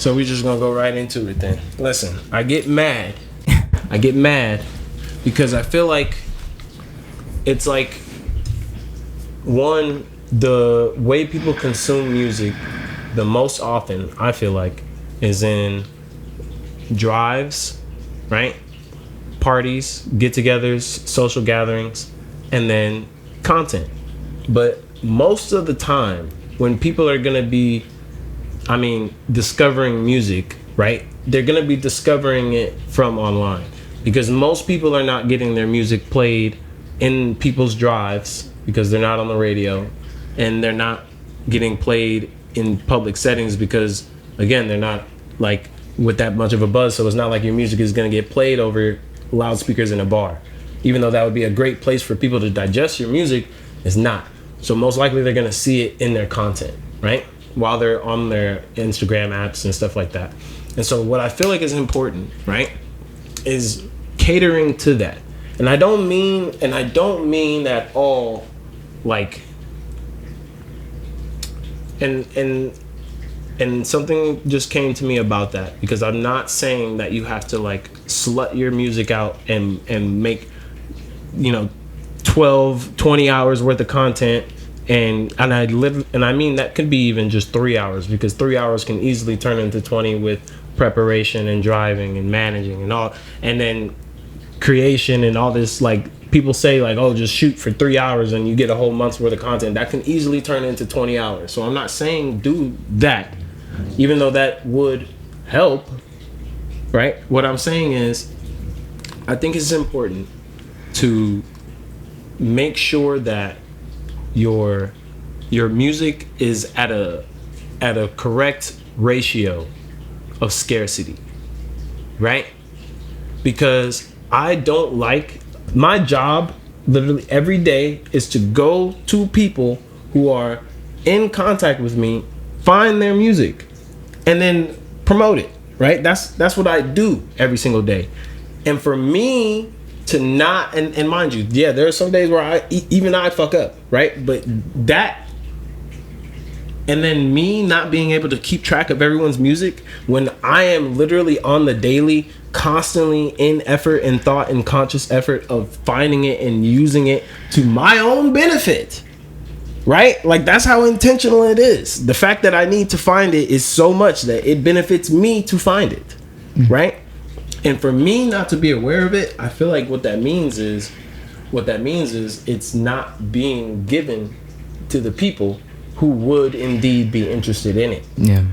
So we're just gonna go right into it then. Listen, I get mad. I get mad because I feel like it's like, one, the way people consume music the most often, I feel like, is in drives, right? Parties, get-togethers, social gatherings, and then content. But most of the time, when people are gonna be, discovering music, right? They're gonna be discovering it from online, because most people are not getting their music played in people's drives because they're not on the radio, and they're not getting played in public settings because, again, they're not like with that much of a buzz. So it's not like your music is gonna get played over loudspeakers in a bar, even though that would be a great place for people to digest your music. It's not. So most likely they're gonna see it in their content, right? While they're on their Instagram apps and stuff like that. And so what I feel like is important, right, is catering to that. And I don't mean at all like, and something just came to me about that, because I'm not saying that you have to like slut your music out and make, 12, 20 hours worth of content. And I mean that could be even just 3 hours, because 3 hours can easily turn into 20 with preparation and driving and managing and all, and then creation and all this. Like, people say like, oh, just shoot for 3 hours and you get a whole month's worth of content. That can easily turn into 20 hours. So I'm not saying do that, even though that would help, right? What I'm saying is, I think it's important to make sure that your music is at a correct ratio of scarcity, right? Because I don't like, my job literally every day is to go to people who are in contact with me, find their music, and then promote it, right? That's what I do every single day. And for me to not, and mind you, yeah, there are some days where I fuck up, right? But that, and then me not being able to keep track of everyone's music when I am literally on the daily, constantly in effort and thought and conscious effort of finding it and using it to my own benefit, right? Like, that's how intentional it is. The fact that I need to find it is so much that it benefits me to find it, right? And for me not to be aware of it, I feel like what that means is it's not being given to the people who would indeed be interested in it. Yeah.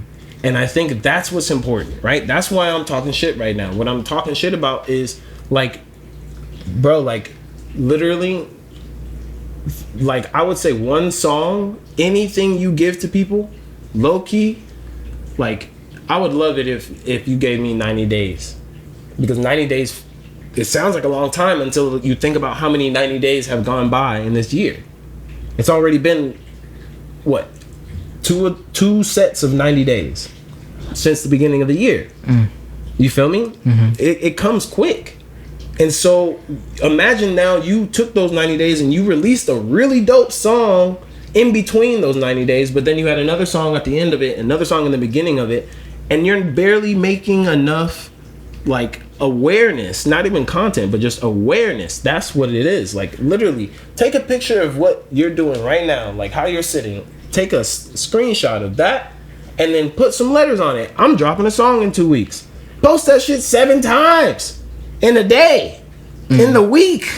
And I think that's what's important, right? That's why I'm talking shit right now. What I'm talking shit about is like, bro, like literally, like I would say one song, anything you give to people, low key, like I would love it if you gave me 90 days. Because 90 days, it sounds like a long time until you think about how many 90 days have gone by in this year. It's already been, what, two sets of 90 days since the beginning of the year. You feel me? Mm-hmm. It comes quick. And so imagine now you took those 90 days and you released a really dope song in between those 90 days, but then you had another song at the end of it, another song in the beginning of it, and you're barely making enough like awareness, not even content, but just awareness. That's what it is. Like literally take a picture of what you're doing right now, like how you're sitting, take a screenshot of that and then put some letters on it. I'm dropping a song in 2 weeks. Post that shit 7 times in a day, in the week.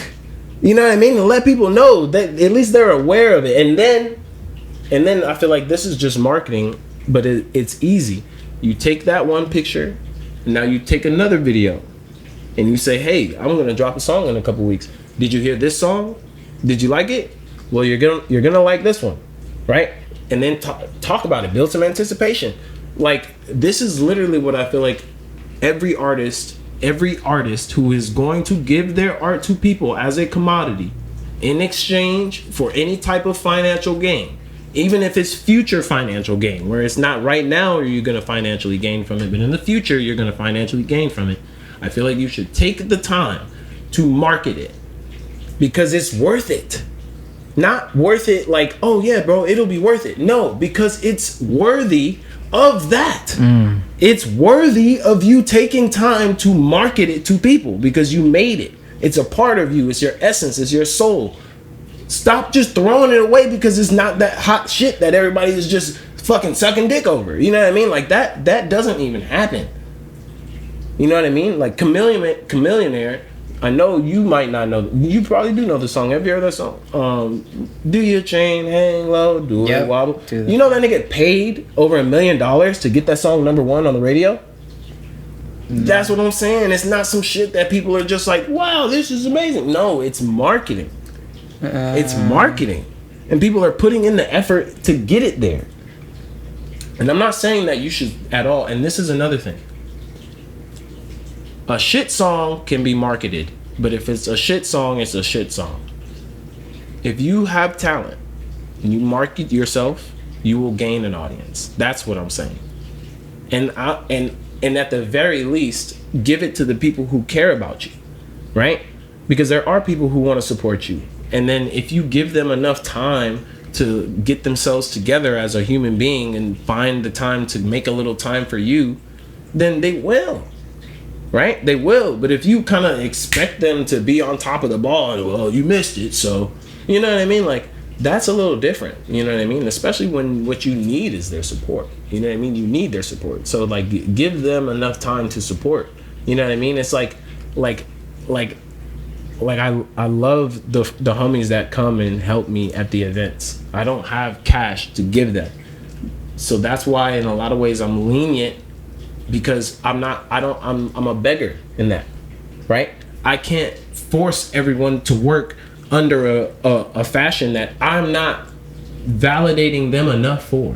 You know what I mean? And let people know that at least they're aware of it. And then I feel like this is just marketing, but it's easy. You take that one picture, and now you take another video, and you say, hey, I'm gonna drop a song in a couple weeks. Did you hear this song? Did you like it? Well, you're gonna like this one, right? And then talk about it, build some anticipation. Like, this is literally what I feel like every artist who is going to give their art to people as a commodity in exchange for any type of financial gain, even if it's future financial gain, where it's not right now are you going to financially gain from it, but in the future you're going to financially gain from it. I feel like you should take the time to market it, because it's worth it. Not worth it like, oh yeah, bro, it'll be worth it. No, because it's worthy of that. It's worthy of you taking time to market it to people because you made it. It's a part of you. It's your essence. It's your soul. Stop just throwing it away because it's not that hot shit that everybody is just fucking sucking dick over. You know what I mean? Like that doesn't even happen. You know what I mean? Like Chameleonaire, I know you might not know. You probably do know the song. Have you heard that song? Do your chain hang low, do it wobble. You know that nigga paid over $1 million to get that song #1 on the radio? That's what I'm saying. It's not some shit that people are just like, wow, this is amazing. No, it's marketing. It's marketing. And people are putting in the effort to get it there. And I'm not saying that you should at all. And this is another thing. A shit song can be marketed, but if it's a shit song, it's a shit song. If you have talent and you market yourself, you will gain an audience. That's what I'm saying. And at the very least, give it to the people who care about you, right? Because there are people who want to support you. And then if you give them enough time to get themselves together as a human being and find the time to make a little time for you, then they will. Right? They will. But if you kind of expect them to be on top of the ball and, well, you missed it, so, you know what I mean? Like, that's a little different. You know what I mean? Especially when what you need is their support. You know what I mean? You need their support. So, like, give them enough time to support. You know what I mean? It's like I love the homies that come and help me at the events. I don't have cash to give them. So that's why in a lot of ways I'm lenient. Because I'm a beggar in that, right? I can't force everyone to work under a fashion that I'm not validating them enough for,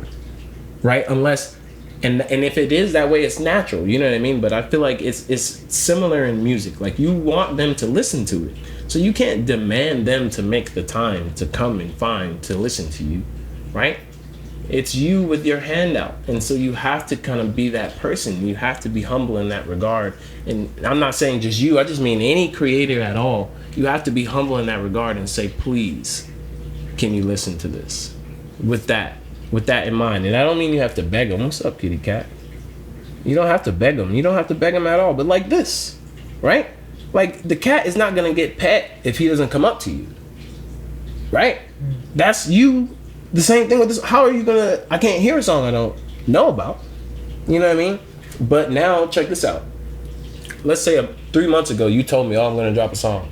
right? Unless, and if it is that way, it's natural, you know what I mean? But I feel like it's similar in music. Like you want them to listen to it. So you can't demand them to make the time to come and find to listen to you, right? It's you with your hand out. And so you have to kind of be that person. You have to be humble in that regard. And I'm not saying just you, I just mean any creator at all. You have to be humble in that regard and say, please, can you listen to this? With that in mind. And I don't mean you have to beg them. What's up, kitty cat? You don't have to beg them. You don't have to beg them at all. But like this, right? Like the cat is not going to get pet if he doesn't come up to you. Right? That's you. The same thing with this. How are you gonna? I can't hear a song I don't know about. You know what I mean? But now check this out. Let's say 3 months ago you told me, "Oh, I'm gonna drop a song,"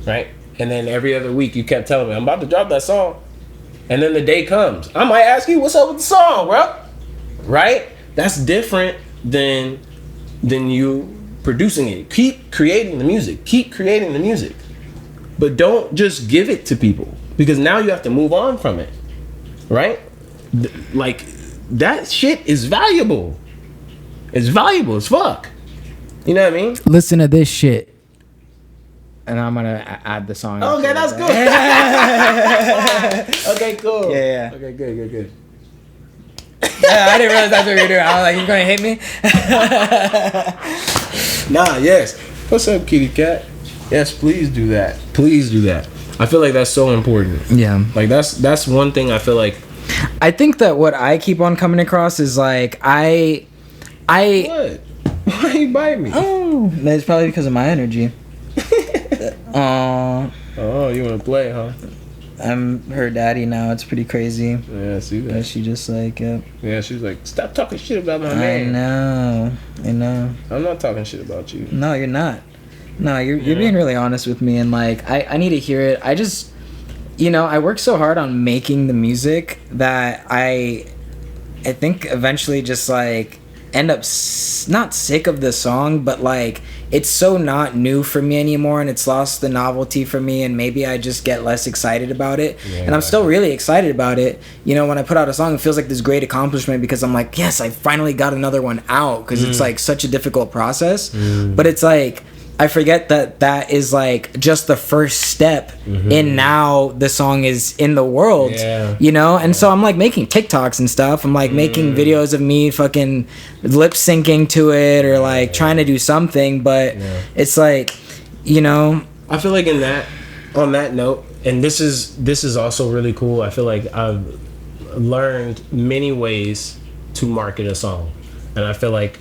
right? And then every other week you kept telling me, "I'm about to drop that song," and then the day comes. I might ask you, "What's up with the song, bro?" Right? That's different than you producing it. Keep creating the music. Keep creating the music, but don't just give it to people because now you have to move on from it. Right? Like that shit is valuable. It's valuable as fuck. You know what I mean? Listen to this shit. And I'm gonna add the song. Okay, that's good. Okay, cool. Yeah. Okay, good. Yeah, I didn't realize that's what you were doing. I was like, you gonna hit me? Nah, yes. What's up, kitty cat? Yes, please do that. Please do that. I feel like that's so important. Yeah. Like that's one thing I feel like. I think that what I keep on coming across is like I. What? Why you bite me? Oh, that's probably because of my energy. Oh, you want to play, huh? I'm her daddy now. It's pretty crazy. Yeah, I see that. And she just like, yeah, she's like, stop talking shit about my man. I know. I'm not talking shit about you. No, you're not. No, you're being really honest with me, and like I need to hear it. I just, I work so hard on making the music that I think eventually just like end up not sick of the song, but like it's so not new for me anymore, and it's lost the novelty for me, and maybe I just get less excited about it. Yeah, and I'm still really excited about it. When I put out a song, it feels like this great accomplishment because I'm like, yes, I finally got another one out, because it's like such a difficult process. But it's like I forget that is like just the first step in now the song is in the world, and so I'm like making TikToks and stuff. I'm like making videos of me fucking lip syncing to it or like trying to do something, but it's like, I feel like on that note, and this is also really cool. I feel like I've learned many ways to market a song, and I feel like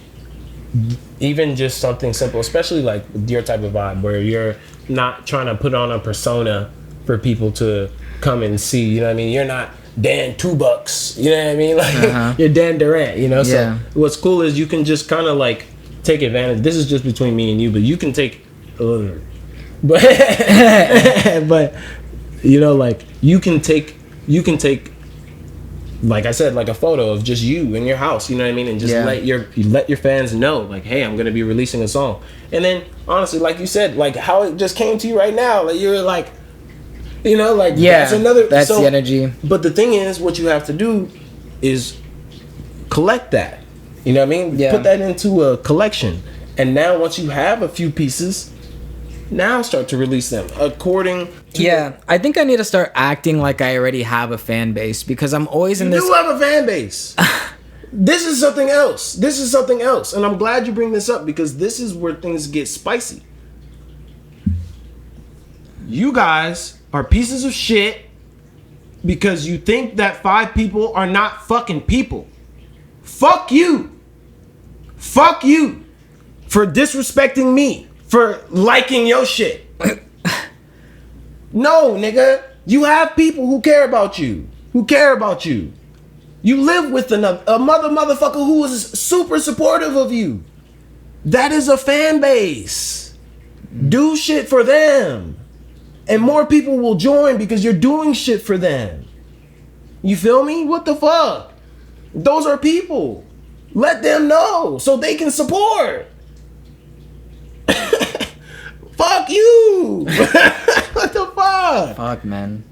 even just something simple, especially like your type of vibe, where you're not trying to put on a persona for people to come and see. You know what I mean? You're not Dan $2. You know what I mean? Like you're Dan Durant. You know. So what's cool is you can just kind of like take advantage. This is just between me and you, but you can take, but you know, like you can take, like I said, like a photo of just you in your house. You know what I mean? And just let your fans know, like, hey, I'm gonna be releasing a song. And then honestly, like you said, like how it just came to you right now, like you're like, you know, like that's the energy. But the thing is, what you have to do is collect that. You know what I mean? Yeah. Put that into a collection. And now once you have a few pieces, now start to release them according to I think I need to start acting like I already have a fan base, because I'm always in this. You do have a fan base. This is something else. And I'm glad you bring this up, because this is where things get spicy. You guys are pieces of shit because you think that 5 people are not fucking people. Fuck you. Fuck you for disrespecting me, for liking your shit. No, nigga. You have people who care about you. You live with a motherfucker who is super supportive of you. That is a fan base. Do shit for them. And more people will join because you're doing shit for them. You feel me? What the fuck? Those are people. Let them know so they can support. Fuck you. What the fuck? Fuck, man.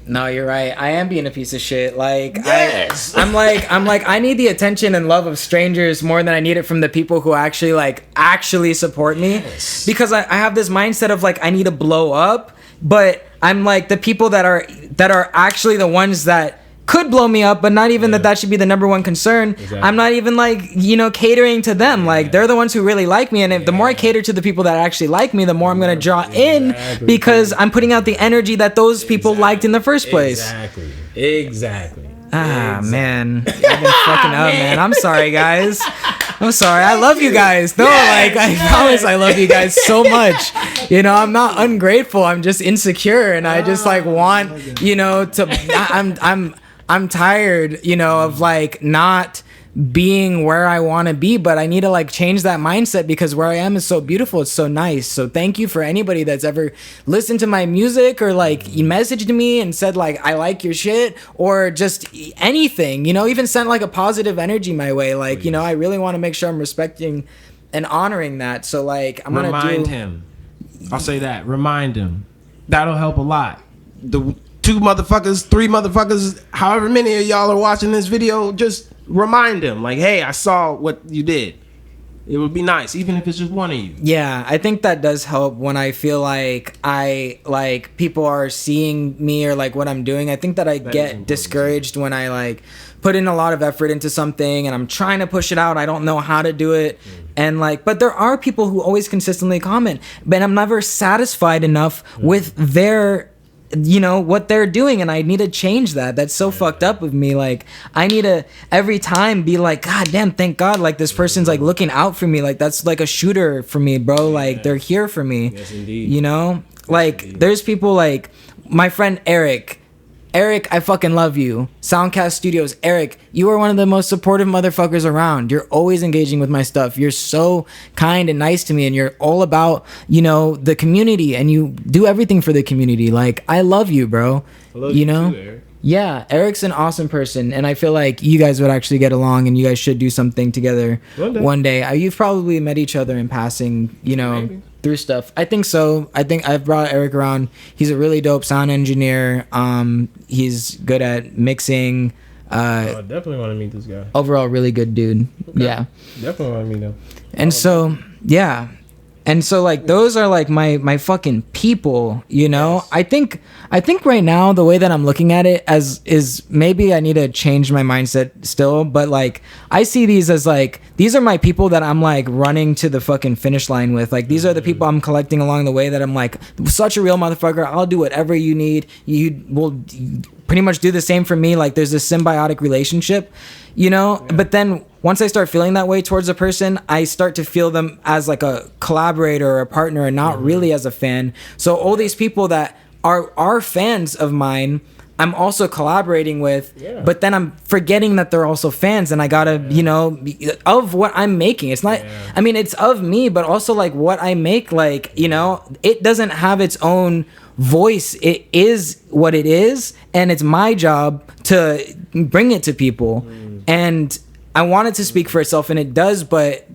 No, you're right. I am being a piece of shit. Like, yes. I'm like, I need the attention and love of strangers more than I need it from the people who actually support me. Yes. Because I have this mindset of like, I need to blow up, but I'm like, the people that are actually the ones that could blow me up, but not even that should be the number one concern. Exactly. I'm not even like, catering to them. Like, they're the ones who really like me, and if the more I cater to the people that actually like me, the more I'm gonna draw in, because I'm putting out the energy that those people liked in the first place. Exactly. Man, I've been fucking up, man. I'm sorry, guys. I'm sorry. I love you guys. No, like, I promise I love you guys so much. I'm not ungrateful. I'm just insecure, and I just like want, I'm tired, of like not being where I want to be, but I need to like change that mindset, because where I am is so beautiful. It's so nice. So thank you for anybody that's ever listened to my music, or like messaged me and said like, I like your shit, or just anything, even sent like a positive energy my way. Like, I really want to make sure I'm respecting and honoring that. So like, I'm going to remind him. I'll say that. Remind him. That'll help a lot. The 2 motherfuckers, 3 motherfuckers, however many of y'all are watching this video, just remind them, like, hey, I saw what you did. It would be nice, even if it's just one of you. Yeah, I think that does help when I feel like people are seeing me or like what I'm doing. I think that I get discouraged when I like put in a lot of effort into something and I'm trying to push it out. I don't know how to do it. And like, but there are people who always consistently comment, but I'm never satisfied enough with their what they're doing, and I need to change that. That's so fucked up with me. Like, I need to every time be like, God damn, thank God, like this person's like looking out for me. Like, that's like a shooter for me, bro. Like, they're here for me. Yes, indeed. Like, indeed. There's people like my friend Eric, I fucking love you. Soundcast Studios, Eric, you are one of the most supportive motherfuckers around. You're always engaging with my stuff. You're so kind and nice to me, and you're all about, the community, and you do everything for the community. Like, I love you, bro. I love you too, Eric. Yeah, Eric's an awesome person, and I feel like you guys would actually get along, and you guys should do something together one day. You've probably met each other in passing, Maybe. Through stuff. I think so. I think I've brought Eric around. He's a really dope sound engineer. He's good at mixing. I definitely want to meet this guy. Overall, really good dude. Okay. Yeah. Definitely want to meet him. And so, yeah. And so like those are like my fucking people, you know? Yes. I think right now the way that I'm looking at it as is maybe I need to change my mindset still, but like I see these as like these are my people that I'm like running to the fucking finish line with. Like these are the people I'm collecting along the way that I'm like such a real motherfucker. I'll do whatever you need. You will pretty much do the same for me. Like there's this symbiotic relationship, you know? Yeah. But then once I start feeling that way towards a person, I start to feel them as like a collaborator or a partner and not really as a fan. So all these people that are fans of mine, I'm also collaborating with, but then I'm forgetting that they're also fans, and I gotta, you know, of what I'm making. It's not, I mean, it's of me, but also like what I make, like, you know, it doesn't have its own voice. It is what it is, and it's my job to bring it to people. And I want it to speak for itself, and it does, but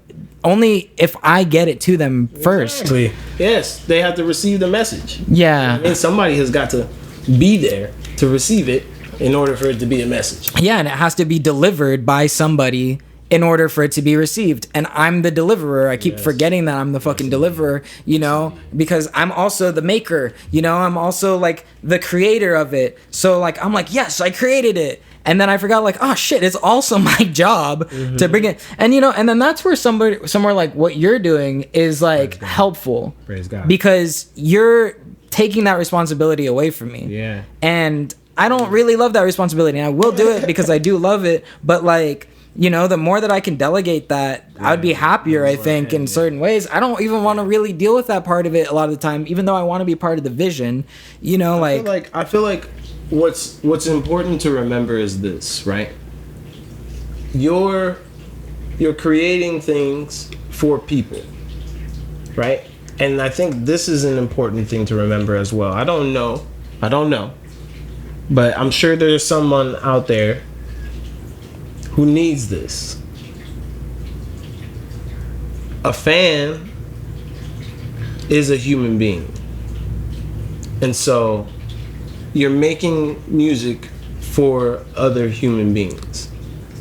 only if I get it to them first. Exactly. Yes, they have to receive the message. Yeah. And somebody has got to be there to receive it in order for it to be a message. Yeah, and it has to be delivered by somebody in order for it to be received. And I'm the deliverer. I keep forgetting that I'm the fucking deliverer, you know, because I'm also the maker, you know, I'm also like the creator of it. So like, I'm like, yes, I created it. And then I forgot, like, oh shit, it's also my job to bring it. And, you know, and then that's where somewhere like what you're doing is like helpful. Praise God. Because you're taking that responsibility away from me. Yeah. And I don't really love that responsibility. And I will do it because I do love it. But like, you know, the more that I can delegate that, I would be happier, I think, in certain ways. I don't even want to really deal with that part of it a lot of the time, even though I want to be part of the vision, you know, I feel like what's important to remember is this, right? You're creating things for people, right? And I think this is an important thing to remember as well. I don't know, but I'm sure there's someone out there who needs this. A fan is a human being, and so you're making music for other human beings.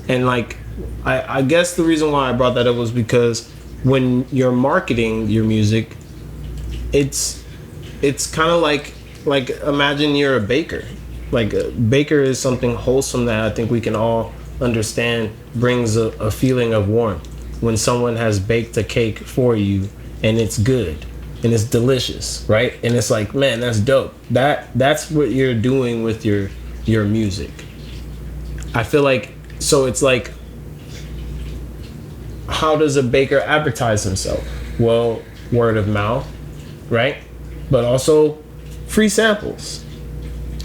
And like, I guess the reason why I brought that up was because when you're marketing your music, it's kind of like imagine you're a baker. Like a baker is something wholesome that I think we can all understand brings a feeling of warmth when someone has baked a cake for you and it's good and it's delicious, right? And it's like, man, that's dope. That's what you're doing with your music. I feel like, so it's like, how does a baker advertise himself? Well, word of mouth, right? But also free samples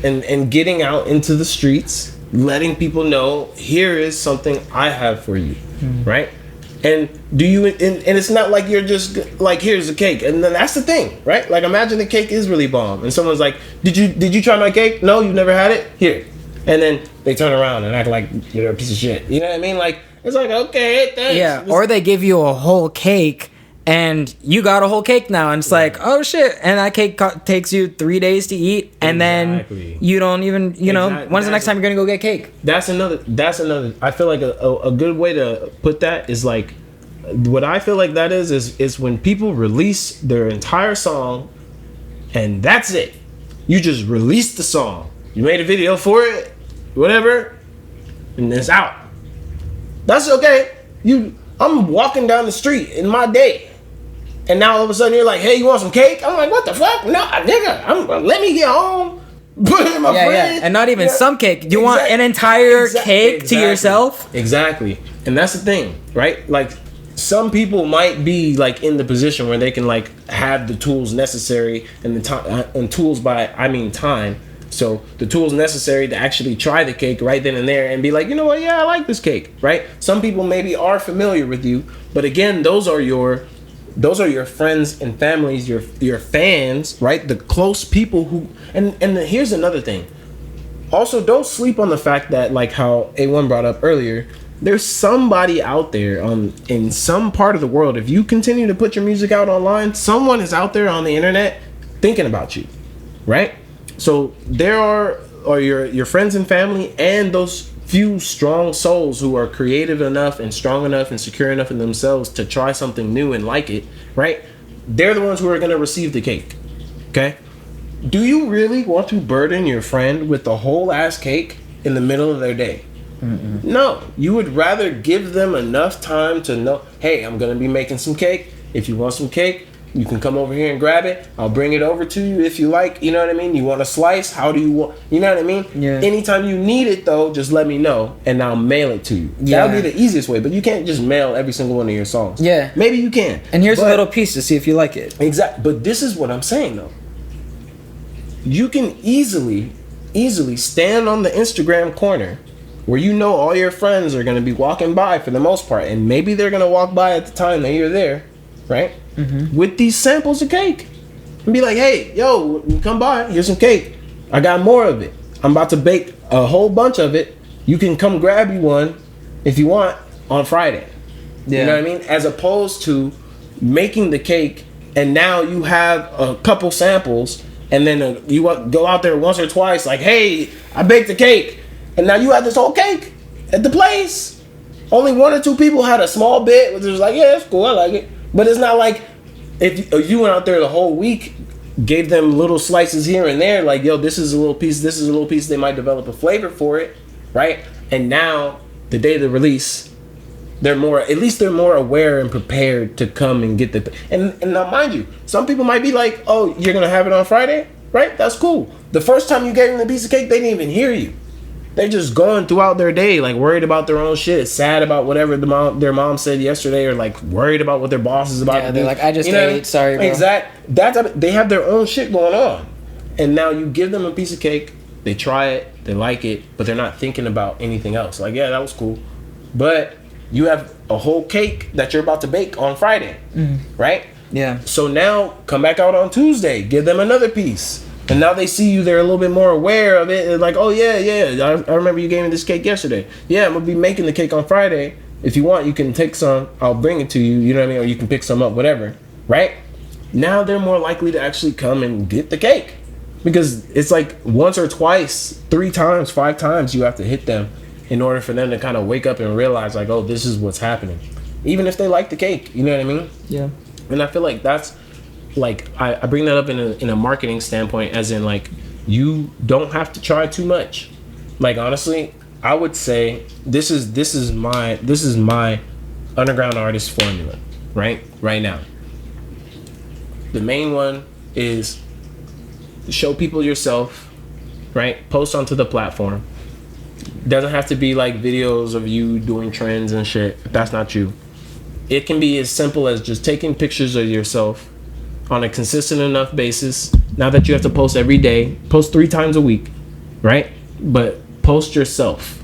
and getting out into the streets, letting people know, here is something I have for you, right? And and it's not like you're just like, here's a cake, and then that's the thing, right? Like, imagine the cake is really bomb, and someone's like, did you try my cake? No, you've never had it? Here. And then they turn around and act like you're a piece of shit. You know what I mean? Like, it's like, okay, thanks. Yeah, or they give you a whole cake, and you got a whole cake now, and it's like, oh shit, and that cake takes you 3 days to eat, and then you don't even, you know, when's the next time you're gonna go get cake? That's another. I feel like a good way to put that is like, what I feel like that is when people release their entire song, and that's it. You just released the song. You made a video for it, whatever, and it's out. That's okay. I'm walking down the street in my day, and now all of a sudden you're like, hey, you want some cake? I'm like, what the fuck? No, nigga, let me get home. Put it in my fridge. And not even some cake. You want an entire cake to yourself? Exactly. And that's the thing, right? Like, some people might be like in the position where they can like have the tools necessary, and the time, and tools by I mean time. So the tools necessary to actually try the cake right then and there and be like, you know what, yeah, I like this cake, right? Some people maybe are familiar with you, but again, those are your friends and families, your fans, right? The close people who, and here's another thing. Also, don't sleep on the fact that, like how A1 brought up earlier, there's somebody out there in some part of the world. If you continue to put your music out online, someone is out there on the internet thinking about you, right? So there are your friends and family, and those few strong souls who are creative enough and strong enough and secure enough in themselves to try something new and like it, right? they're the ones who are going to receive the cake. Okay? Do you really want to burden your friend with the whole ass cake in the middle of their day? Mm-mm. No. You would rather give them enough time to know, hey, I'm going to be making some cake. If you want some cake, you can come over here and grab it. I'll bring it over to you if you like. You know what I mean? You want a slice? How do you want? You know what I mean? Yeah. Anytime you need it, though, just let me know, and I'll mail it to you. Yeah. That'll be the easiest way. But you can't just mail every single one of your songs. Yeah. Maybe you can. And here's a little piece to see if you like it. Exactly. But this is what I'm saying, though. You can easily stand on the Instagram corner where you know all your friends are going to be walking by for the most part, and maybe they're going to walk by at the time that you're there, right? Mm-hmm. With these samples of cake. And be like, hey, yo, come by. Here's some cake. I got more of it. I'm about to bake a whole bunch of it. You can come grab you one if you want on Friday. Yeah. You know what I mean? As opposed to making the cake and now you have a couple samples and then you go out there once or twice like, hey, I baked the cake. And now you have this whole cake at the place. Only one or two people had a small bit, which was like, yeah, it's cool, I like it. But it's not like if you went out there the whole week, gave them little slices here and there, like, yo, this is a little piece, this is a little piece, they might develop a flavor for it, right? And now, the day of the release, they're more aware and prepared to come and get the... And now, mind you, some people might be like, oh, you're going to have it on Friday? Right? That's cool. The first time you gave them the piece of cake, they didn't even hear you. They're just going throughout their day, like worried about their own shit, sad about whatever their mom said yesterday, or like worried about what their boss is about to do. They're like, I just ate, sorry, bro. Exactly. They have their own shit going on. And now you give them a piece of cake, they try it, they like it, but they're not thinking about anything else. Like, yeah, that was cool. But you have a whole cake that you're about to bake on Friday, right? Yeah. So now come back out on Tuesday, give them another piece. And now they see you, they're a little bit more aware of it. They're like, oh, yeah, I remember you gave me this cake yesterday. Yeah, I'm going to be making the cake on Friday. If you want, you can take some. I'll bring it to you, you know what I mean? Or you can pick some up, whatever, right? Now they're more likely to actually come and get the cake. Because it's like once or twice, 3 times, 5 times you have to hit them in order for them to kind of wake up and realize, like, oh, this is what's happening. Even if they like the cake, you know what I mean? Yeah. And I feel like that's... Like, I bring that up in a marketing standpoint, as in, like, you don't have to try too much. Like, honestly, I would say this is my underground artist formula, right now. The main one is show people yourself, right? Post onto the platform. Doesn't have to be like videos of you doing trends and shit. If that's not you, it can be as simple as just taking pictures of yourself on a consistent enough basis. Now that you have to post every day, post 3 times a week, right? But post yourself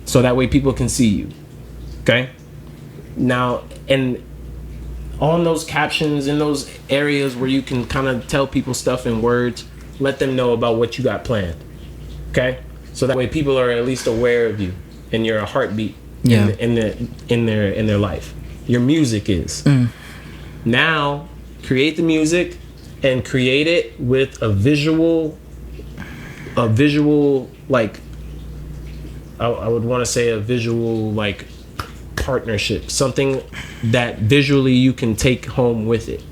so that way people can see you. Okay? Now, and on those captions, in those areas where you can kind of tell people stuff in words, let them know about what you got planned. Okay? So that way people are at least aware of you and you're a heartbeat in their life. Your music is. Now, create the music and create it with a visual like, I would want to say a visual like partnership, something that visually you can take home with it.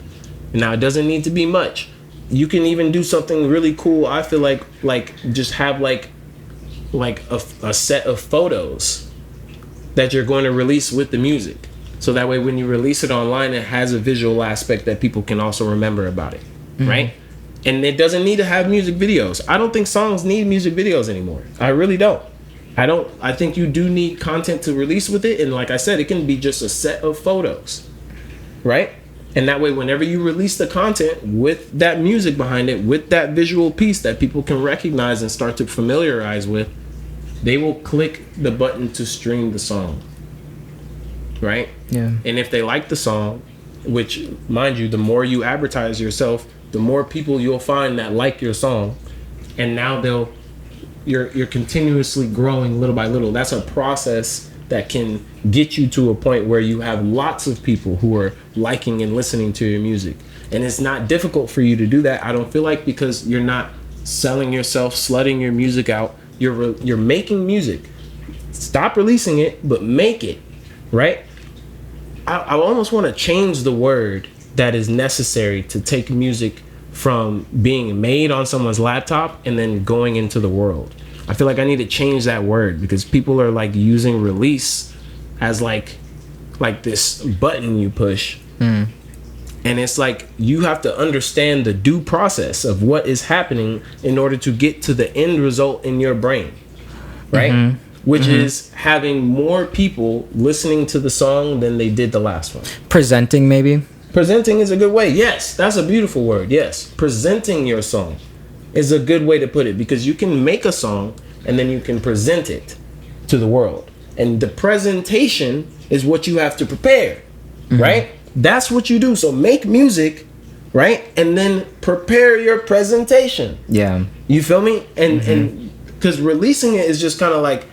Now, it doesn't need to be much. You can even do something really cool. I feel like just have like a set of photos that you're going to release with the music. So that way when you release it online, it has a visual aspect that people can also remember about it, right? And it doesn't need to have music videos. I don't think songs need music videos anymore. I really don't. I think you do need content to release with it. And like I said, it can be just a set of photos, right? And that way, whenever you release the content with that music behind it, with that visual piece that people can recognize and start to familiarize with, they will click the button to stream the song. Right? Yeah. And if they like the song, which, mind you, the more you advertise yourself, the more people you'll find that like your song, and now you're continuously growing little by little. That's a process that can get you to a point where you have lots of people who are liking and listening to your music. And it's not difficult for you to do that, I don't feel like, because you're not selling yourself, slutting your music out. You're making music. Stop releasing it, but make it. Right? I almost want to change the word that is necessary to take music from being made on someone's laptop and then going into the world. I feel like I need to change that word, because people are like using release as like this button you push. And it's like, you have to understand the due process of what is happening in order to get to the end result in your brain, right? Which is having more people listening to the song than they did the last one. Presenting, maybe. Presenting is a good way. Yes, that's a beautiful word. Yes, presenting your song is a good way to put it, because you can make a song and then you can present it to the world. And the presentation is what you have to prepare, right? That's what you do. So make music, right? And then prepare your presentation. Yeah. You feel me? And because releasing it is just kind of like,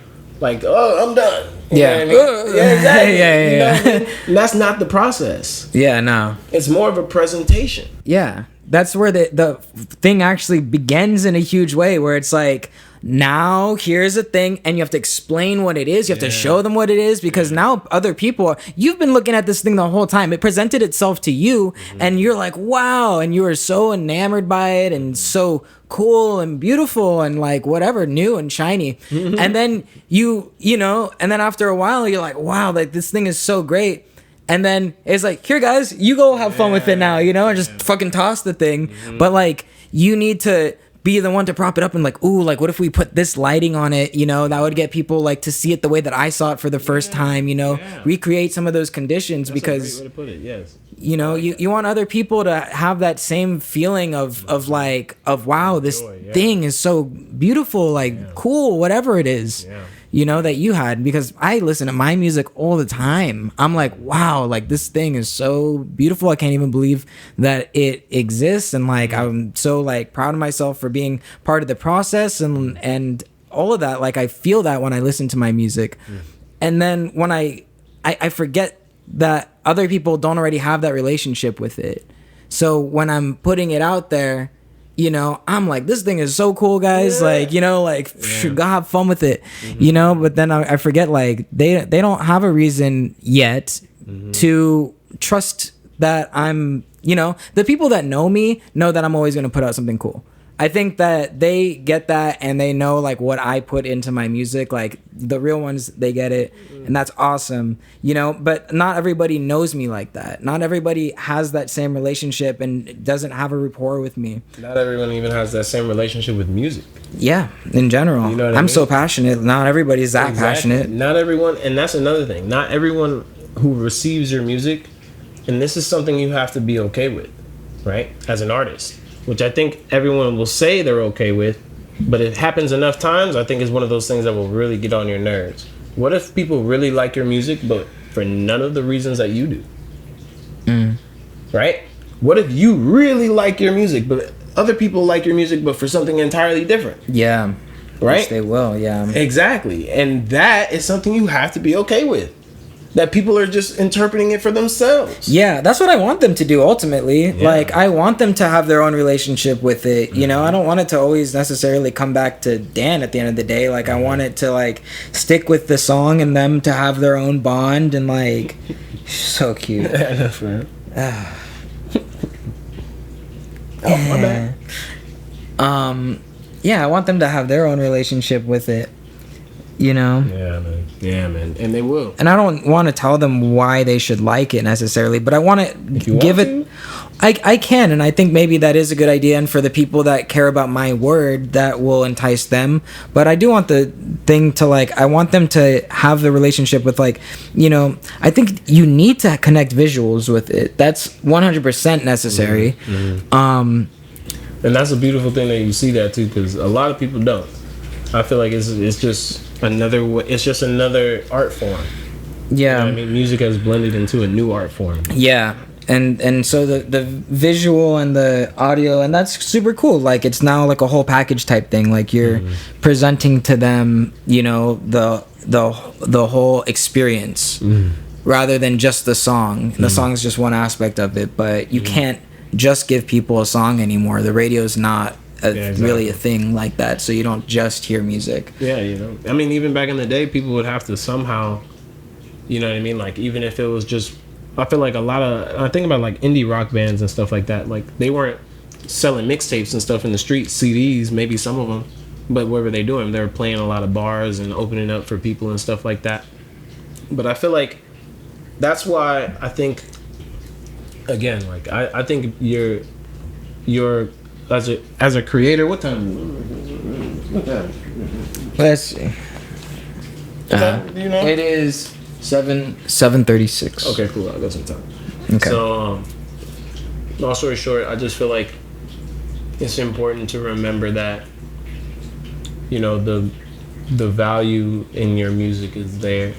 oh, I'm done. You know what I mean? Yeah, exactly. Yeah. You know what I mean? And that's not the process. Yeah, no. It's more of a presentation. Yeah. That's where the thing actually begins in a huge way, where it's like, now here's a thing, and you have to explain what it is. You have to show them what it is, because now other people, you've been looking at this thing the whole time. It presented itself to you, and you're like, wow, and you were so enamored by it, and so cool and beautiful and like whatever, new and shiny. And then you know, and then after a while you're like, wow, like this thing is so great. And then it's like, here guys, you go have fun with it now, you know, and just fucking toss the thing. But like, you need to be the one to prop it up and like, ooh, like what if we put this lighting on it, you know, that would get people like to see it the way that I saw it for the first time, you know, recreate some of those conditions. That's because a great way to put it. Yes. You know, you want other people to have that same feeling of wow, this thing is so beautiful, like cool, whatever it is, you know, that you had. Because I listen to my music all the time. I'm like, wow, like this thing is so beautiful. I can't even believe that it exists. And like, I'm so like proud of myself for being part of the process and all of that. Like, I feel that when I listen to my music. And then when I forget that other people don't already have that relationship with it. So when I'm putting it out there, you know, I'm like, this thing is so cool, guys. Like, you know, like, go have fun with it, you know. But then I forget, like, they don't have a reason yet to trust that I'm, you know, the people that know me know that I'm always going to put out something cool. I think that they get that, and they know like what I put into my music. Like the real ones, they get it, and that's awesome, you know. But not everybody knows me like that. Not everybody has that same relationship and doesn't have a rapport with me. Not everyone even has that same relationship with music. Yeah, in general. You know what I I'm mean? so passionate. Not everybody's that passionate. Not everyone, and that's another thing. Not everyone who receives your music, and this is something you have to be okay with, right? As an artist. Which I think everyone will say they're okay with, but it happens enough times, I think is one of those things that will really get on your nerves. What if people really like your music, but for none of the reasons that you do? Right? What if you really like your music, but other people like your music, but for something entirely different? Yeah. Right? Which they will, yeah. Exactly. And that is something you have to be okay with. That people are just interpreting it for themselves. Yeah, that's what I want them to do ultimately. Yeah. Like, I want them to have their own relationship with it. You know, I don't want it to always necessarily come back to Dan at the end of the day. Like, I want it to, like, stick with the song and them to have their own bond and, like, so cute. Yeah, that's right. My bad. Yeah, I want them to have their own relationship with it. You know? Yeah, man. And they will. And I don't want to tell them why they should like it necessarily, but I want to give it. I can, and I think maybe that is a good idea. And for the people that care about my word, that will entice them. But I do want the thing to, like, I want them to have the relationship with, like, you know, I think you need to connect visuals with it. That's 100% necessary. And that's a beautiful thing that you see that too, because a lot of people don't. I feel like it's just another art form. Yeah, you know what I mean, music has blended into a new art form. Yeah, and so the visual and the audio, and that's super cool. Like, it's now like a whole package type thing. Like, you're presenting to them, you know, the whole experience rather than just the song. The song is just one aspect of it, but you can't just give people a song anymore. The radio's not really a thing like that, so you don't just hear music. Yeah, you know, I mean, even back in the day, people would have to somehow, you know what I mean, like, even if it was just I feel like I think about like indie rock bands and stuff like that. Like they weren't selling mixtapes and stuff in the streets, CDs, maybe some of them, but what were they doing? They were playing a lot of bars and opening up for people and stuff like that. But I feel like that's why I think, again, like I think you're as a creator. What time? Let's see. Do you know? It is 7:36. Okay, cool. I got some time. Okay. So, long story short, I just feel like it's important to remember that, you know, the value in your music is there,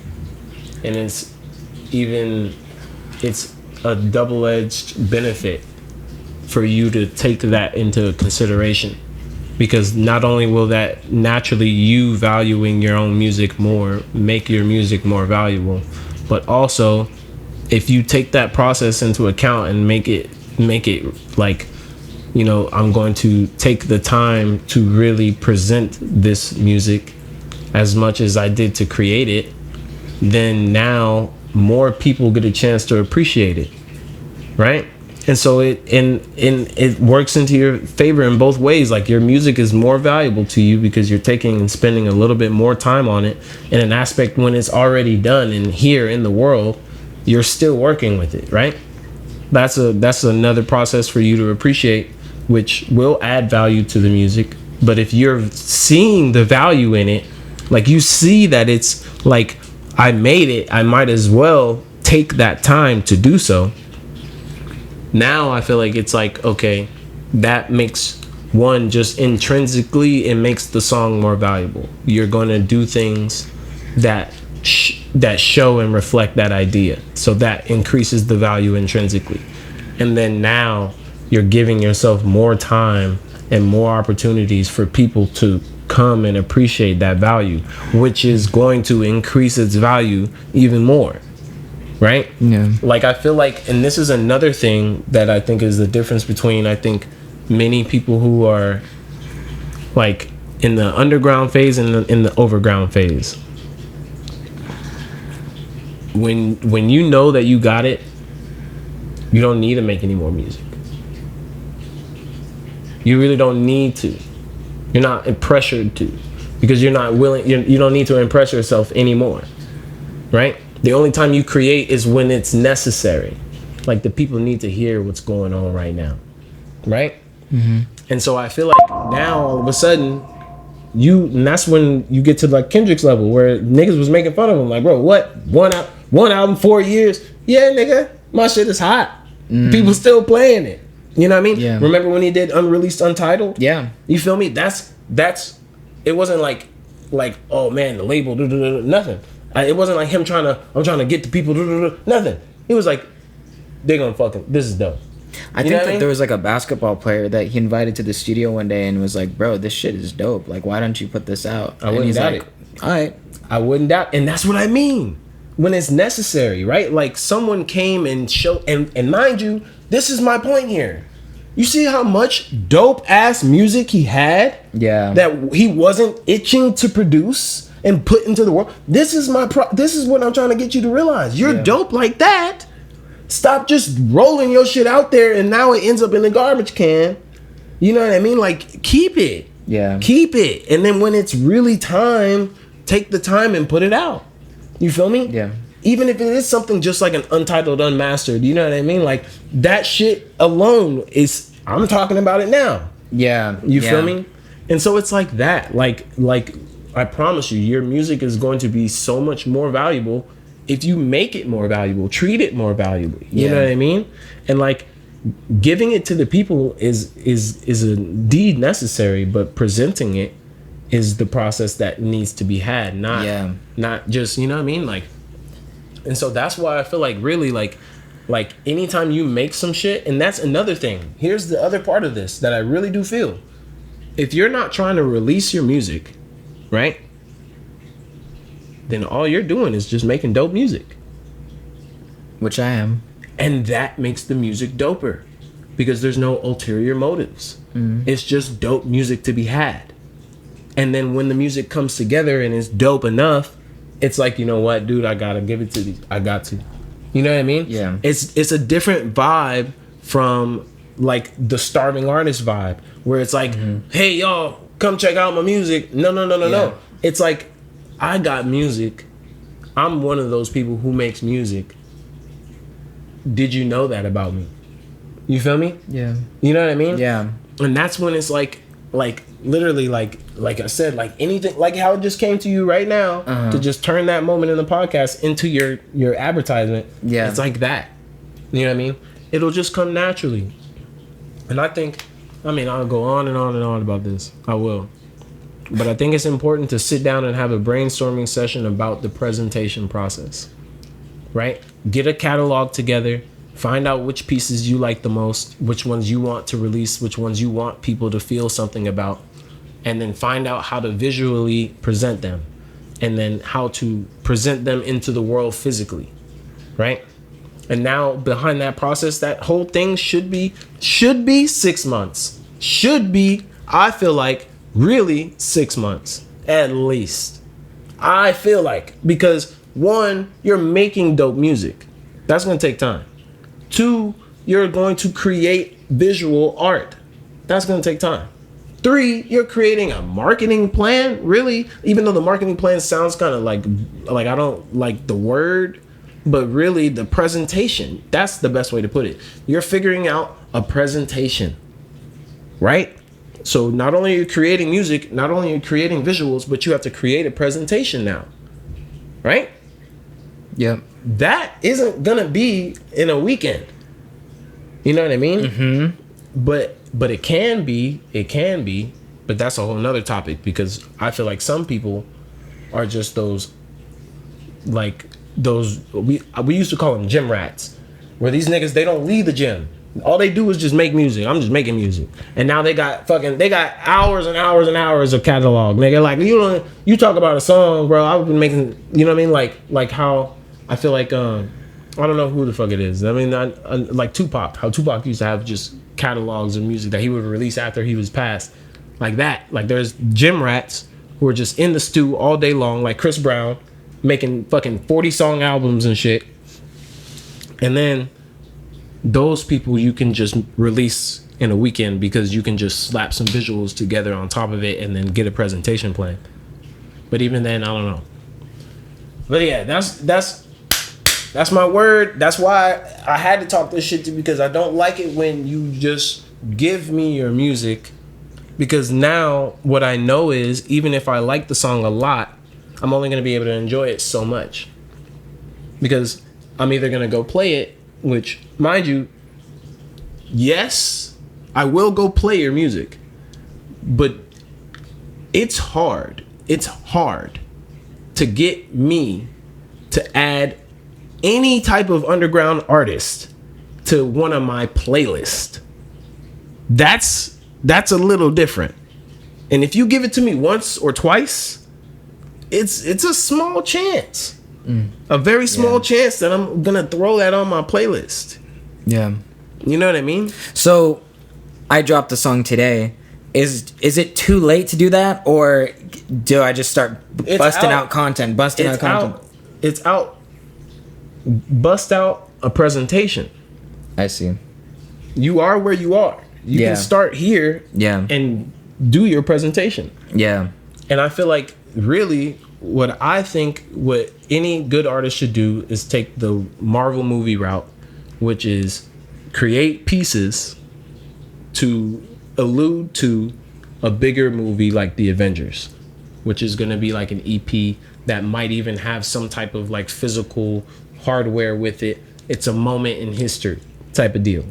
and it's a double-edged benefit for you to take that into consideration, because not only will that naturally you valuing your own music more make your music more valuable, but also if you take that process into account and make it like, you know, I'm going to take the time to really present this music as much as I did to create it, then now more people get a chance to appreciate it, right? And so it works into your favor in both ways. Like your music is more valuable to you because you're taking and spending a little bit more time on it in an aspect when it's already done and here in the world, you're still working with it, right? That's another process for you to appreciate, which will add value to the music. But if you're seeing the value in it, like you see that it's like, I made it, I might as well take that time to do so. Now I feel like it's like, okay, that makes one, just intrinsically, it makes the song more valuable. You're going to do things that show and reflect that idea. So that increases the value intrinsically. And then now you're giving yourself more time and more opportunities for people to come and appreciate that value, which is going to increase its value even more. Right? Yeah. Like I feel like, and this is another thing that I think is the difference between, I think, many people who are like in the underground phase and in the overground phase. When you know that you got it, you don't need to make any more music. You really don't need to. You're not pressured to, because you're not willing. You don't need to impress yourself anymore, right? The only time you create is when it's necessary. Like the people need to hear what's going on right now, right? Mm-hmm. And so I feel like now all of a sudden, and that's when you get to like Kendrick's level, where niggas was making fun of him. Like, bro, what? One album, 4 years? Yeah, nigga, my shit is hot. People still playing it. You know what I mean? Yeah. Remember when he did Unreleased Untitled? Yeah. You feel me? That's it wasn't like oh man, the label, nothing. It wasn't like him I'm trying to get the people, nothing. He was like, they're gonna fucking, this is dope. I think that there was like a basketball player that he invited to the studio one day and was like, bro, this shit is dope. Like, why don't you put this out? I wouldn't doubt it. All right. I wouldn't doubt. And that's what I mean. When it's necessary, right? Like someone came and showed, and mind you, this is my point here. You see how much dope ass music he had? Yeah. That he wasn't itching to produce and put into the world. This is what I'm trying to get you to realize. You're dope like that. Stop just rolling your shit out there and now it ends up in the garbage can. You know what I mean? Like, keep it. Yeah. Keep it. And then when it's really time, take the time and put it out. You feel me? Yeah. Even if it is something just like an Untitled, Unmastered, you know what I mean? Like, that shit alone is, I'm talking about it now. Yeah. You feel me? And so it's like that. Like I promise you, your music is going to be so much more valuable if you make it more valuable, treat it more valuably. You know what I mean? And like giving it to the people is indeed necessary, but presenting it is the process that needs to be had, not just, you know what I mean? Like, and so that's why I feel like really like anytime you make some shit, and that's another thing. Here's the other part of this that I really do feel. If you're not trying to release your music, right? Then all you're doing is just making dope music. Which I am. And that makes the music doper because there's no ulterior motives. It's just dope music to be had. And then when the music comes together and it's dope enough, it's like, you know what, dude, I gotta give it to these. I got to. You know what I mean? Yeah. It's a different vibe from like the starving artist vibe, where it's like, hey y'all, come check out my music. No. It's like, I got music. I'm one of those people who makes music. Did you know that about me? You feel me? Yeah. You know what I mean? Yeah. And that's when it's like literally like I said, like anything, like how it just came to you right now, to just turn that moment in the podcast into your advertisement. Yeah. It's like that. You know what I mean? It'll just come naturally. And I think, I'll go on and on and on about this. I will. But I think it's important to sit down and have a brainstorming session about the presentation process. Right? Get a catalog together. Find out which pieces you like the most, which ones you want to release, which ones you want people to feel something about, and then find out how to visually present them, and then how to present them into the world physically, right? And now behind that process, that whole thing should be 6 months. Should be, I feel like, really 6 months at least. I feel like, because one, you're making dope music. That's gonna take time. Two, you're going to create visual art. That's going to take time. Three, you're creating a marketing plan. Really, even though the marketing plan sounds kind of like I don't like the word, but really the presentation, that's the best way to put it. You're figuring out a presentation, right? So not only are you creating music, not only are you creating visuals, but you have to create a presentation now, right? Yep. That isn't gonna be in a weekend. You know what I mean? Mm-hmm. But it can be, but that's a whole nother topic, because I feel like some people are just those we used to call them gym rats, where these niggas, they don't leave the gym. All they do is just make music. I'm just making music. And now they got hours and hours and hours of catalog. Nigga, like, you talk about a song, bro, I've been making, you know what I mean? Like how I feel like, I don't know who the fuck it is. I mean, like Tupac, how Tupac used to have just catalogs of music that he would release after he was passed. Like that. Like, there's gym rats who are just in the stew all day long, like Chris Brown, making fucking 40-song albums and shit. And then those people you can just release in a weekend, because you can just slap some visuals together on top of it and then get a presentation plan. But even then, I don't know. But yeah, that's my word. That's why I had to talk this shit to, because I don't like it when you just give me your music, because now what I know is, even if I like the song a lot, I'm only going to be able to enjoy it so much, because I'm either going to go play it, which, mind you, yes, I will go play your music, but it's hard to get me to add any type of underground artist to one of my playlists. That's a little different. And if you give it to me once or twice, it's a small chance. A very small chance that I'm gonna throw that on my playlist. Yeah. You know what I mean? So I dropped the song today. Is it too late to do that, or do I just start busting out content? It's out. Bust out a presentation. I see. You are where you are. You can start here and do your presentation. Yeah. And I feel like, really, what any good artist should do is take the Marvel movie route, which is create pieces to allude to a bigger movie like the Avengers, which is going to be like an EP that might even have some type of like physical hardware with it. It's a moment in history type of deal,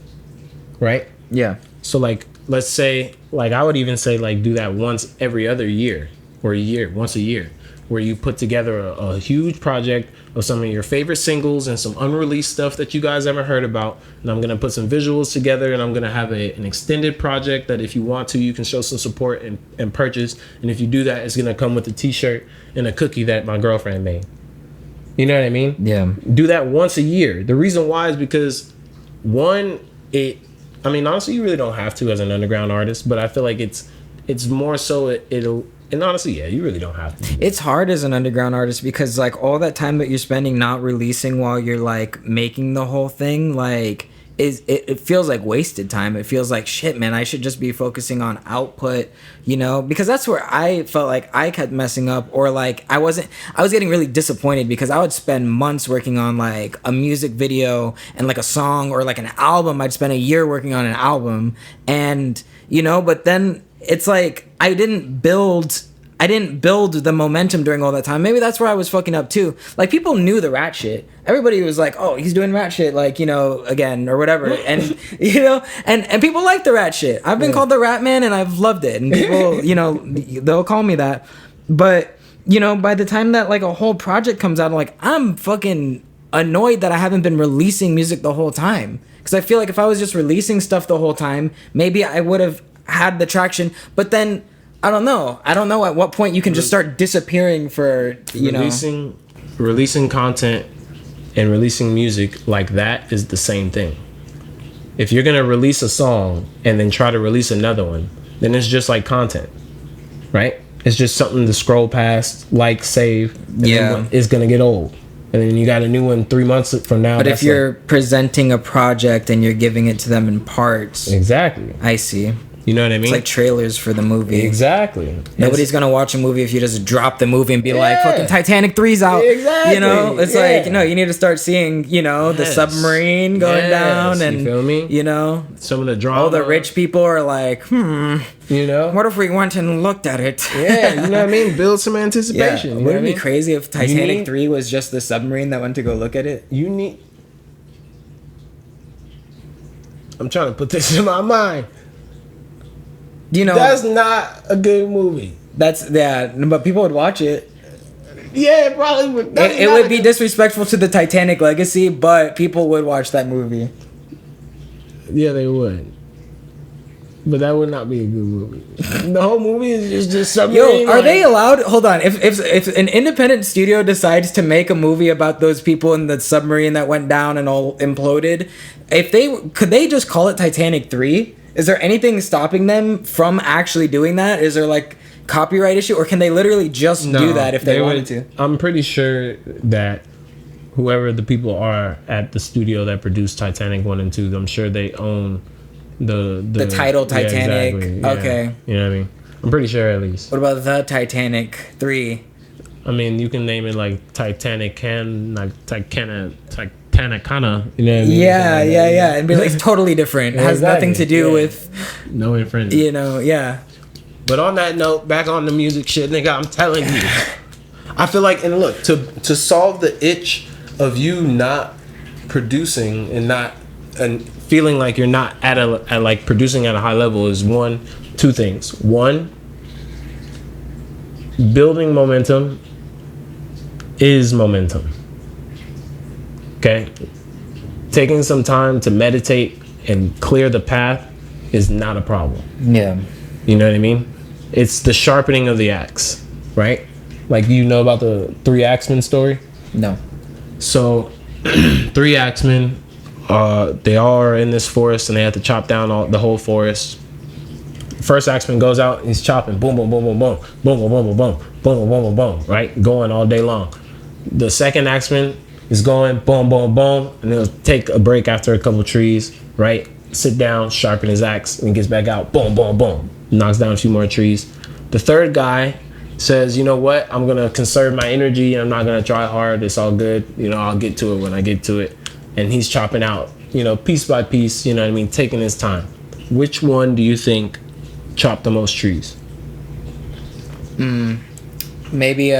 right? Yeah. So like, let's say, like, I would even say, like, do that once every other year, or once a year, where you put together a huge project of some of your favorite singles and some unreleased stuff that you guys haven't heard about. And I'm going to put some visuals together, and I'm going to have an extended project that, if you want to, you can show some support and purchase. And if you do that, it's going to come with a t-shirt and a cookie that my girlfriend made. You know what I mean? Yeah. Do that once a year. The reason why is because, one, honestly, you really don't have to as an underground artist, but I feel like it's more so And honestly, yeah, you really don't have to. It's hard as an underground artist because like all that time that you're spending not releasing while you're like making the whole thing, like it feels like wasted time. It feels like shit, man. I should just be focusing on output, you know, because that's where I felt like I kept messing up, or like I was getting really disappointed because I would spend months working on like a music video and like a song or like an album. I'd spend a year working on an album, and you know, but then it's like I didn't build the momentum during all that time. Maybe that's where I was fucking up too. Like people knew the rat shit. Everybody was like, "Oh, he's doing rat shit," like, you know, again or whatever. And you know, and people like the rat shit. I've been called the rat man, and I've loved it. And people, you know, they'll call me that. But you know, by the time that like a whole project comes out, I'm fucking annoyed that I haven't been releasing music the whole time. Because I feel like if I was just releasing stuff the whole time, maybe I would have had the traction. But then I don't know at what point you can just start disappearing for, you know. Releasing content and releasing music like that is the same thing. If you're going to release a song and then try to release another one, then it's just like content, right? It's just something to scroll past, like, save, and then it's going to get old. And then you got a new one 3 months from now. But if you're presenting a project and you're giving it to them in parts. Exactly. I see. You know what I mean? It's like trailers for the movie. Exactly. Nobody's gonna watch a movie if you just drop the movie and be like, fucking Titanic 3's out. Exactly. You know? It's like, you know, you need to start seeing, you know, the submarine going down, and you feel me? You know, some of the drama. All the rich people are like, you know, what if we went and looked at it? Yeah, you know what I mean? Build some anticipation. Yeah. Wouldn't it be crazy if Titanic 3 was just the submarine that went to go look at it? I'm trying to put this in my mind. You know, that's not a good movie. But people would watch it. Yeah, it probably would. It would be disrespectful to the Titanic legacy, but people would watch that movie. Yeah, they would. But that would not be a good movie. The whole movie is just something. Yo, are they allowed? Hold on. If an independent studio decides to make a movie about those people in the submarine that went down and all imploded, could they just call it Titanic 3? Is there anything stopping them from actually doing that? Is there like copyright issue, or can they literally just do that if they wanted to? I'm pretty sure that whoever the people are at the studio that produced Titanic 1 and 2, I'm sure they own the title Titanic. Yeah, exactly. Okay. Yeah. You know what I mean? I'm pretty sure at least. What about the Titanic 3? I mean, you can name it like Titanic Titanicana, you know what I mean? Yeah. It'd be like totally different. It has nothing to do with no infringement. You know, yeah. But on that note, back on the music shit, nigga, I'm telling you. I feel like, and look, to solve the itch of you not producing and feeling like you're not at like producing at a high level is two things. One, building momentum is momentum. Okay? Taking some time to meditate and clear the path is not a problem. Yeah. You know what I mean? It's the sharpening of the axe, right? Like, you know about the 3 axemen story? No. So, 3 axemen, they all are in this forest and they have to chop down the whole forest. First axeman goes out and he's chopping, boom, boom, boom, boom, boom, boom, boom, boom, boom, boom, boom, boom, boom, boom, right? Going all day long. The second axeman is going boom, boom, boom, and he'll take a break after a couple trees, right? Sit down, sharpen his axe, and gets back out, boom, boom, boom, knocks down a few more trees. The third guy says, you know what? I'm gonna conserve my energy. I'm not gonna try hard. It's all good. You know, I'll get to it when I get to it. And he's chopping out, you know, piece by piece. You know what I mean? Taking his time. Which one do you think chopped the most trees? Maybe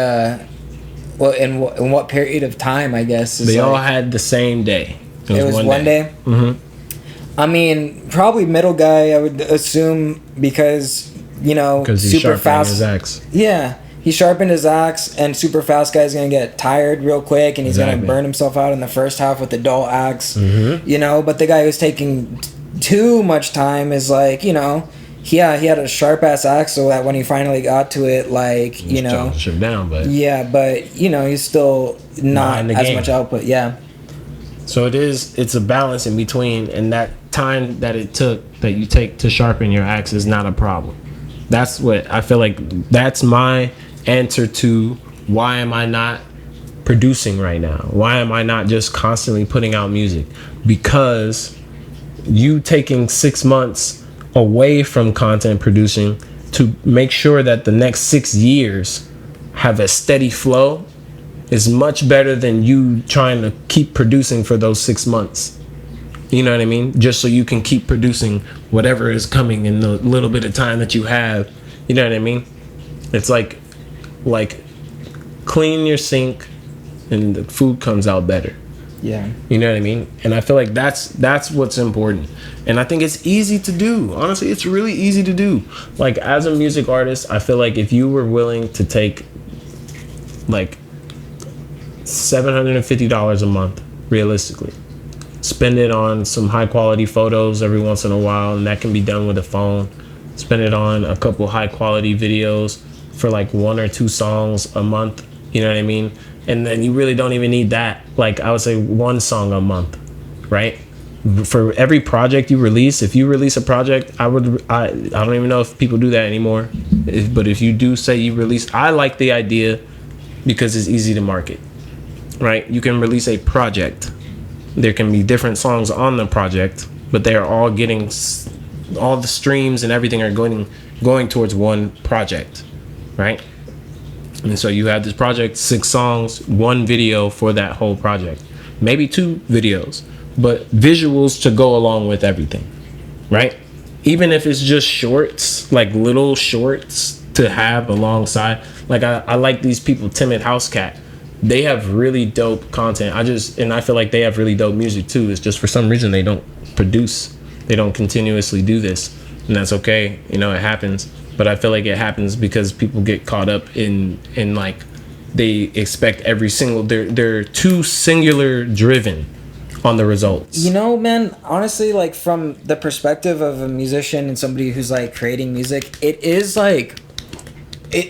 well, in what period of time, I guess? They all had the same day. It was one day? Mm-hmm. I mean, probably middle guy, I would assume, because, you know, super fast. His axe. Yeah. He sharpened his axe, and super fast guy's going to get tired real quick, and he's going to burn himself out in the first half with the dull axe. Mm-hmm. You know, but the guy who's taking too much time is like, you know, he had a sharp ass axe, so that when he finally got to it, like, you know, shit down, but you know, he's still not as much output. Yeah. So it's a balance in between, and that time that you take to sharpen your axe is not a problem. That's what I feel like. That's my answer to why am I not producing right now? Why am I not just constantly putting out music? Because you taking 6 months away from content producing to make sure that the next 6 years have a steady flow is much better than you trying to keep producing for those 6 months. You know what I mean? Just so you can keep producing whatever is coming in the little bit of time that you have. You know what I mean? It's like clean your sink and the food comes out better. Yeah. You know what I mean? And I feel like that's what's important. And I think it's easy to do. Honestly, it's really easy to do. Like, as a music artist, I feel like if you were willing to take like $750 a month, realistically, spend it on some high quality photos every once in a while, and that can be done with a phone. Spend it on a couple high quality videos for like 1 or 2 songs a month. You know what I mean? And then you really don't even need that. Like, I would say 1 song a month, right? For every project you release, if you release a project, I don't even know if people do that anymore. But if you do say you release, I like the idea because it's easy to market, right? You can release a project. There can be different songs on the project, but they are all getting, all the streams and everything are going towards one project, right? And so you have this project, 6 songs, 1 video for that whole project, maybe 2 videos, but visuals to go along with everything, right? Even if it's just shorts, like little shorts to have alongside. Like, I like these people, Timid House Cat. They have really dope content. I feel like they have really dope music too. It's just for some reason they don't produce. They don't continuously do this, and that's okay. You know, it happens. But I feel like it happens because people get caught up in like, they expect every single, they're too singular driven on the results. You know, man, honestly, like, from the perspective of a musician and somebody who's like creating music, it is like,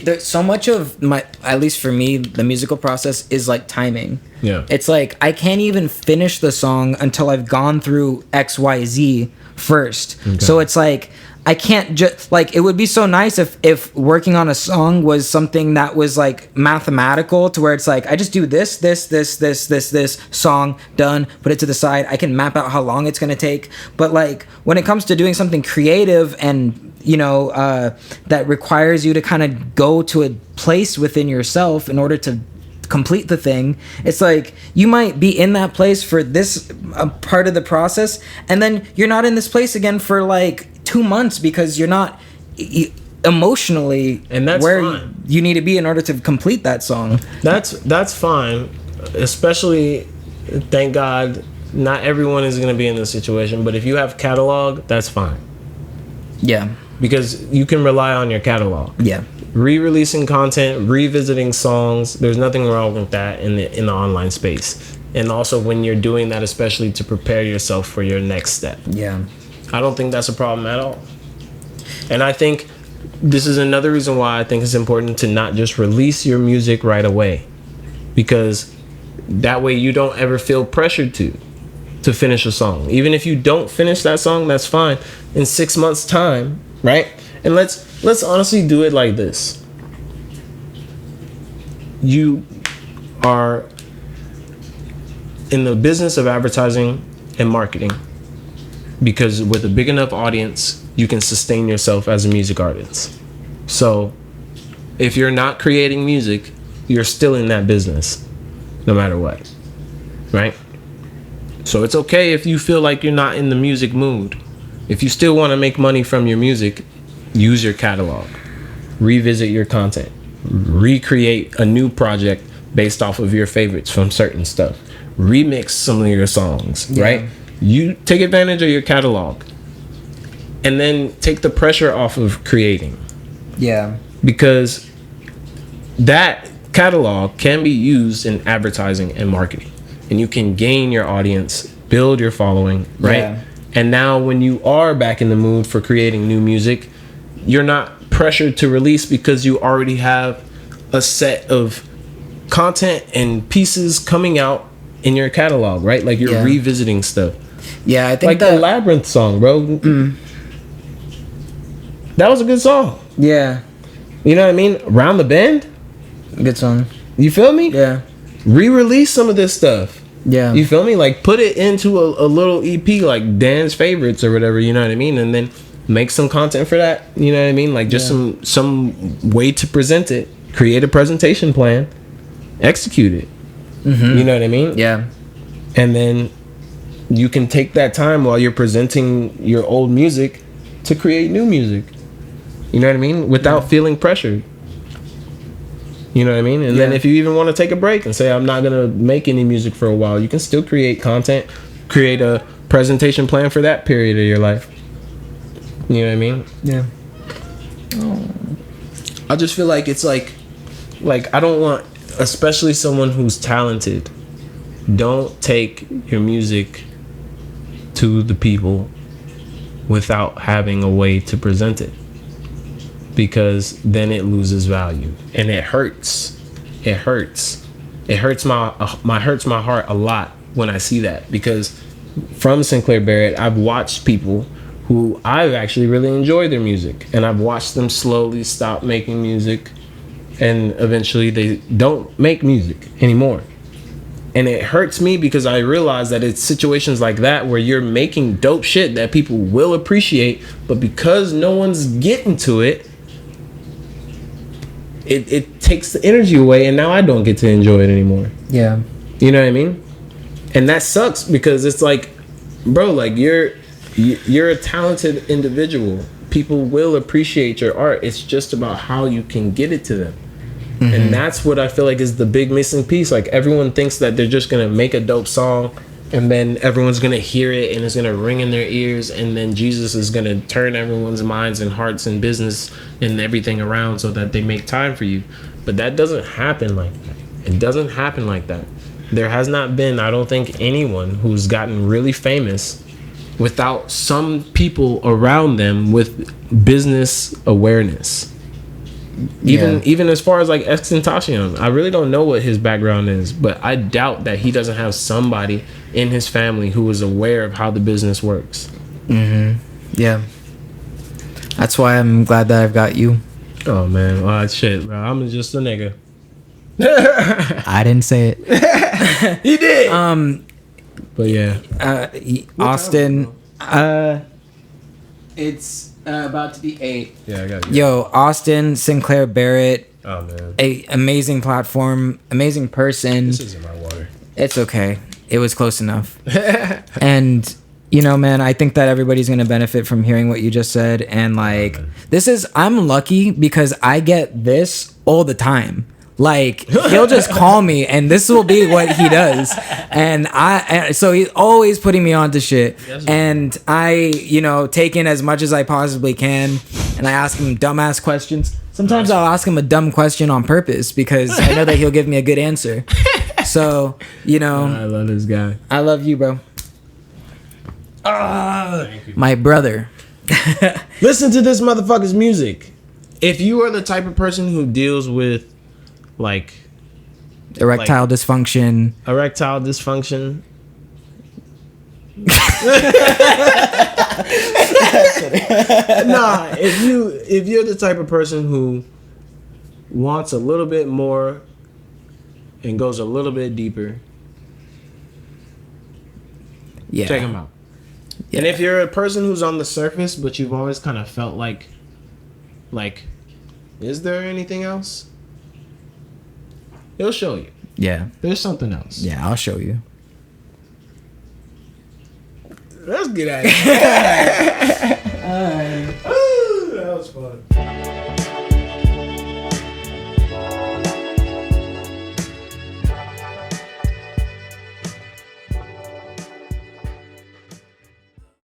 there's so much of my, at least for me, the musical process is like timing. Yeah. It's like, I can't even finish the song until I've gone through XYZ first. Okay. So it's like, I can't just, like, it would be so nice if working on a song was something that was like mathematical, to where it's like, I just do this song, done, put it to the side. I can map out how long it's going to take. But like, when it comes to doing something creative and, you know, that requires you to kind of go to a place within yourself in order to complete the thing, it's like, you might be in that place for this part of the process, and then you're not in this place again for like 2 months because you're not emotionally and that's where fine. You need to be in order to complete that song. That's fine, especially, thank God, not everyone is going to be in this situation, but if you have catalog, that's fine. Yeah. Because you can rely on your catalog. Yeah. Re-releasing content, revisiting songs, there's nothing wrong with that in the online space. And also when you're doing that, especially to prepare yourself for your next step. Yeah. I don't think that's a problem at all. And I think this is another reason why I think it's important to not just release your music right away, because that way you don't ever feel pressured to finish a song. Even if you don't finish that song, that's fine. In 6 months' time, right? And let's honestly do it like this. You are in the business of advertising and marketing because with a big enough audience, you can sustain yourself as a music artist. So if you're not creating music, you're still in that business no matter what, right? So it's okay if you feel like you're not in the music mood. If you still want to make money from your music, use your catalog, revisit your content, recreate a new project based off of your favorites from certain stuff, remix some of your songs, right? You take advantage of your catalog and then take the pressure off of creating. Yeah. Because that catalog can be used in advertising and marketing, and you can gain your audience, build your following, right? Yeah. And now when you are back in the mood for creating new music, you're not pressured to release because you already have a set of content and pieces coming out in your catalog, right? Like you're revisiting stuff. Yeah, I think like the Labyrinth song, bro. That was a good song. Yeah. You know what I mean? Round the Bend. Good song. You feel me? Yeah. Re-release some of this stuff. Yeah. You feel me? Like put it into a little EP like Dan's favorites or whatever, you know what I mean? And then make some content for that, you know what I mean? Like just some way to present it. Create a presentation plan. Execute it. Mm-hmm. You know what I mean? Yeah. And then you can take that time while you're presenting your old music to create new music. You know what I mean? Without feeling pressured. You know what I mean? And then if you even want to take a break and say, I'm not going to make any music for a while, you can still create content, create a presentation plan for that period of your life. You know what I mean? Yeah. I just feel like it's like I don't want, especially someone who's talented, don't take your music to the people without having a way to present it, because then it loses value and it hurts my heart a lot when I see that, because from SynclaireBarrett I've watched people who I've actually really enjoyed their music, and I've watched them slowly stop making music, and eventually they don't make music anymore. And it hurts me because I realize that it's situations like that where you're making dope shit that people will appreciate, but because no one's getting to it, it takes the energy away, and now I don't get to enjoy it anymore. Yeah. You know what I mean? And that sucks, because it's like, bro, like you're a talented individual. People will appreciate your art. It's just about how you can get it to them. Mm-hmm. And that's what I feel like is the big missing piece. Like everyone thinks that they're just gonna make a dope song and then everyone's gonna hear it and it's gonna ring in their ears, and then Jesus is gonna turn everyone's minds and hearts and business and everything around so that they make time for you. But that doesn't happen like that. It doesn't happen like that. There has not been, I don't think, anyone who's gotten really famous without some people around them with business awareness. Even as far as like XXXTentacion, I really don't know what his background is, but I doubt that he doesn't have somebody in his family who is aware of how the business works. Mm-hmm. Yeah. That's why I'm glad that I've got you. Oh man, shit, bro. I'm just a nigga. I didn't say it. He did. But yeah. Austin. It's about to be 8. Yeah, I got you. Yo, Austin, SynclaireBarrett. Oh man. A amazing platform, amazing person. This isn't my water. It's okay. It was close enough. And you know, man, I think that everybody's gonna benefit from hearing what you just said. And like, I'm lucky because I get this all the time. Like, he'll just call me and this will be what he does. And so he's always putting me on to shit. And I, take in as much as I possibly can. And I ask him dumbass questions. Sometimes I'll ask him a dumb question on purpose because I know that he'll give me a good answer. So, I love this guy. I love you, bro. My brother. Listen to this motherfucker's music. If you are the type of person who deals with like erectile dysfunction. Nah, if you're the type of person who wants a little bit more and goes a little bit deeper, check him out. Yeah. And if you're a person who's on the surface but you've always kind of felt like is there anything else? He'll show you. Yeah. There's something else. Yeah, I'll show you. Let's get at it. All right. Ooh, that was fun.